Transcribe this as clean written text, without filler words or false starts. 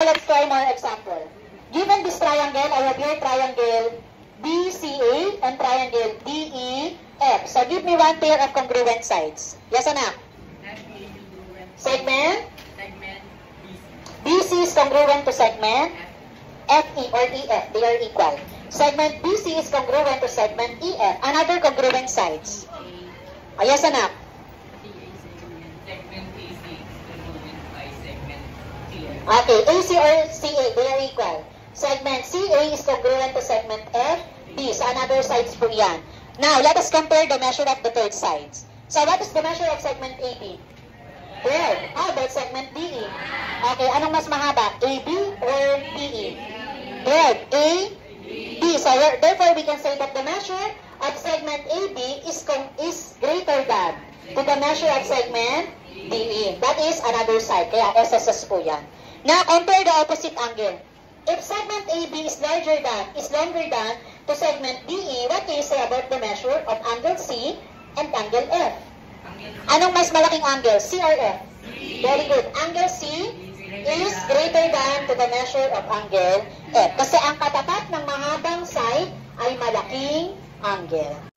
Let's try more example. Given this triangle, I have here triangle BCA and triangle DEF. So give me one pair of congruent sides. Yes, anak? Segment? BC is congruent to segment FE or EF. They are equal. Segment BC is congruent to segment EF. Another congruent sides. Oh, yes, anak? Okay, AC or CA, they are equal. Segment CA is congruent to segment FB. So, another sides po yan. Now, let us compare the measure of the third sides. So, what is the measure of segment AB? 12. How about segment DE? Okay, anong mas mahaba? AB or DE? 12. AB. So, therefore, we can say that the measure of segment AB is greater than to the measure of segment DE. That is another side. Kaya SSS po yan. Now, compare the opposite angle. If segment AB is longer than to segment DE, what can you say about the measure of angle C and angle F? Anong mas malaking angle? C or F? Very good. Angle C is greater than to the measure of angle F. Kasi ang katapat ng mahabang side ay malaking angle.